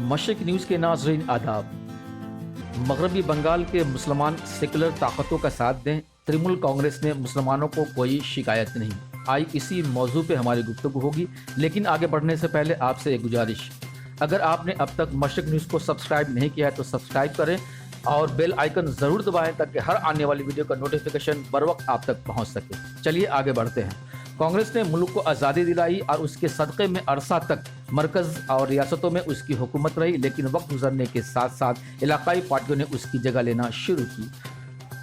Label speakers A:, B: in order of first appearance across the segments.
A: मशरिक news के नाज़रीन आदाब। मगरबी बंगाल के मुसलमान सेकुलर ताकतों का साथ दें, तृणमूल कांग्रेस ने मुसलमानों को कोई शिकायत नहीं आई। इसी मौजू पे हमारी गुफ्तगू होगी, लेकिन आगे बढ़ने से पहले आपसे एक गुजारिश, अगर आपने अब तक मशरिक न्यूज़ को सब्सक्राइब नहीं किया है तो सब्सक्राइब करें और बेल आइकन ज़रूर दबाएं ताकि हर आने वाली वीडियो का नोटिफिकेशन बर वक्त आप तक पहुंच सके। चलिए आगे बढ़ते हैं। कांग्रेस ने मुल्क को आज़ादी दिलाई और उसके सदक़े में अरसा तक मरकज़ और रियासतों में उसकी हुकूमत रही, लेकिन वक्त गुजरने के साथ साथ इलाकाई पार्टियों ने उसकी जगह लेना शुरू की।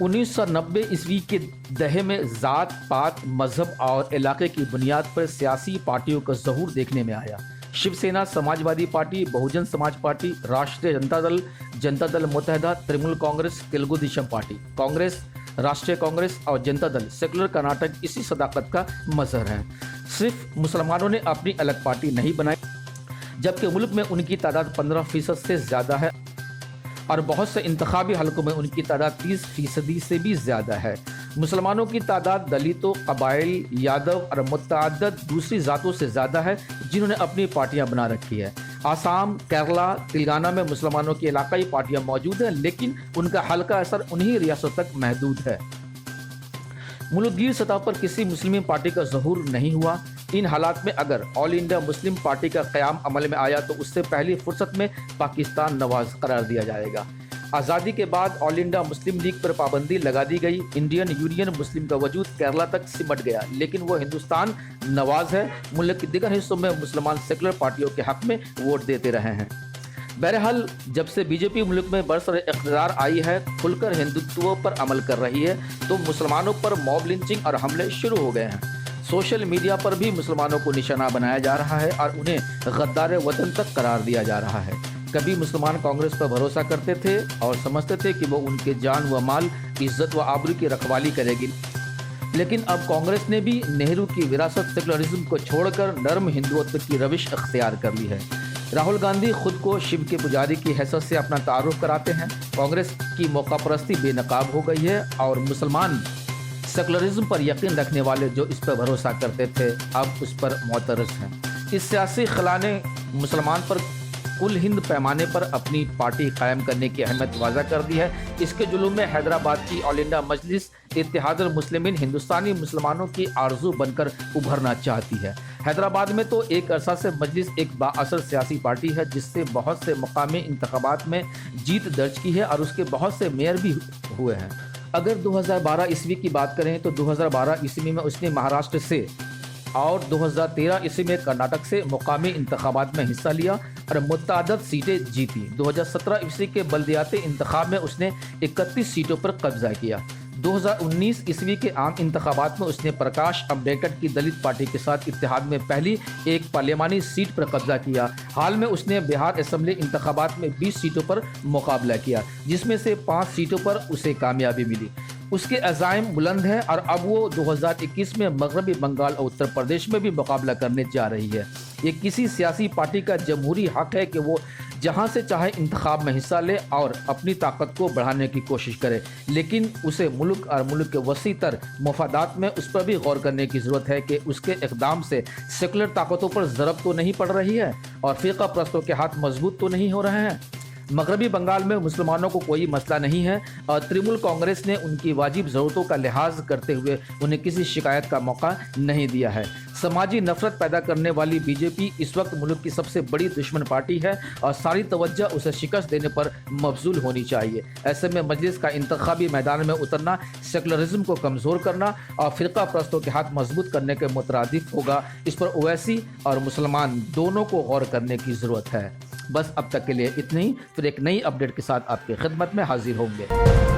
A: 1990 ईस्वी के दहे में ज़ात पात मजहब और इलाके की बुनियाद पर सियासी पार्टियों का ज़हूर देखने में आया। शिवसेना, समाजवादी पार्टी, बहुजन समाज पार्टी, राष्ट्रीय जनता दल मुत्तहिदा, तृणमूल कांग्रेस, तेलुगु देशम पार्टी, कांग्रेस, राष्ट्रीय कांग्रेस और जनता दल सेकुलर कर्नाटक इसी सदाकत का मजहर है। सिर्फ मुसलमानों ने अपनी अलग पार्टी नहीं बनाई, जबकि मुल्क में उनकी तादाद 15% से ज़्यादा है और बहुत से इंतखाबी हलकों में उनकी तादाद 30% से भी ज़्यादा है। मुसलमानों की तादाद दलितों, कबाइल, यादव और मुतअद्दिद दूसरी ज़ातों से ज़्यादा है जिन्होंने अपनी पार्टियां बना रखी है। आसाम, केरला, तेलंगाना में मुसलमानों की इलाकाई पार्टियां मौजूद हैं, लेकिन उनका हल्का असर उन्हीं रियासतों तक महदूद है। मुल्कगीर सतह पर किसी मुस्लिम पार्टी का ज़हूर नहीं हुआ। इन हालात में अगर ऑल इंडिया मुस्लिम पार्टी का क़याम अमल में आया तो उससे पहली फुर्सत में पाकिस्तान नवाज करार दिया जाएगा। आज़ादी के बाद ऑल इंडिया मुस्लिम लीग पर पाबंदी लगा दी गई। इंडियन यूनियन मुस्लिम का वजूद केरला तक सिमट गया, लेकिन वो हिंदुस्तान नवाज है। मुल्क के दिगर हिस्सों में मुसलमान सेकुलर पार्टियों के हक में वोट देते रहे हैं। बहरहाल, जब से बीजेपी मुल्क में बरसर इक़्तिदार आई है, खुलकर हिंदुत्व पर अमल कर रही है, तो मुसलमानों पर मॉब लिंचिंग और हमले शुरू हो गए हैं। सोशल मीडिया पर भी मुसलमानों को निशाना बनाया जा रहा है और उन्हें गद्दार वतन तक करार दिया जा रहा है। कभी मुसलमान कांग्रेस पर भरोसा करते थे और समझते थे कि वो उनके जान व माल, इज्जत व आबरू की रखवाली करेगी, लेकिन अब कांग्रेस ने भी नेहरू की विरासत सेकुलरिज्म को छोड़कर नर्म हिंदुत्व की रविश अख्तियार कर ली है। राहुल गांधी खुद को शिव के पुजारी की हैसियत से अपना तारुफ कराते हैं। कांग्रेस की मौकापरस्ती बेनकाब हो गई है और मुसलमान सेकुलरिज्म पर यकीन रखने वाले जो इस पर भरोसा करते थे अब उस पर मोतरस हैं। इस सियासी खला ने मुसलमान पर कुल हिंद पैमाने पर अपनी पार्टी कायम करने की अहमियत वाज़ा कर दी है। इसके जुलूम में हैदराबाद की ऑल इंडिया मजलिस इत्तेहादुल मुस्लिमीन हिंदुस्तानी मुसलमानों की आरजू बनकर उभरना चाहती है। हैदराबाद में तो एक अरसा से मजलिस एक बाअसर सियासी पार्टी है जिससे बहुत से मकामी इंतखाबात में जीत दर्ज की है और उसके बहुत से मेयर भी हुए हैं। अगर 2012 ईस्वी की बात करें तो 2012 ईस्वी में उसने महाराष्ट्र से और 2013 ईस्वी में कर्नाटक से मुकामी इंतखाबात में हिस्सा लिया और मुतअद्दिद सीटें जीती। 2017 ईस्वी के बल्दियाती इंतखाब में उसने 31 सीटों पर कब्जा किया। 2019 ईस्वी के आम इंतखाबात में उसने प्रकाश अम्बेडकर की दलित पार्टी के साथ इत्तेहाद में पहली एक पार्लियामानी सीट पर कब्जा किया। हाल में उसने बिहार असेंबली इंतखाबात में 20 सीटों पर मुकाबला किया, जिसमें से 5 सीटों पर उसे कामयाबी मिली। उसके अज़ाइम बुलंद हैं और अब वो 2021 में मगरबी बंगाल और उत्तर प्रदेश में भी मुकाबला करने जा रही है। ये किसी सियासी पार्टी का जमहूरी हक है कि वो जहां से चाहे इंतखाब में हिस्सा ले और अपनी ताकत को बढ़ाने की कोशिश करे, लेकिन उसे मुल्क और मुल्क के वसी तर मफादात में उस पर भी गौर करने की ज़रूरत है कि उसके इक़दाम से सेकुलर ताकतों पर ज़रब तो नहीं पड़ रही है और फ़िरका परस्तों के हाथ मजबूत तो नहीं हो रहे हैं। मगरबी बंगाल में मुसलमानों को कोई मसला नहीं है और तृणमूल कांग्रेस ने उनकी वाजिब ज़रूरतों का लिहाज करते हुए उन्हें किसी शिकायत का मौका नहीं दिया है। समाजी नफरत पैदा करने वाली बीजेपी इस वक्त मुल्क की सबसे बड़ी दुश्मन पार्टी है और सारी तवज्जो उसे शिकस्त देने पर मबजूल होनी चाहिए। ऐसे में मजलिस का इंतखाबी मैदान में उतरना सेकुलरिज्म को कमज़ोर करना और फ़िरका परस्तों के हाथ मजबूत करने के मुतरादिफ होगा। इस पर ओवैसी और मुसलमान दोनों को गौर करने की ज़रूरत है। बस अब तक के लिए इतनी, फिर एक नई अपडेट के साथ आपकी खिदमत में हाजिर होंगे।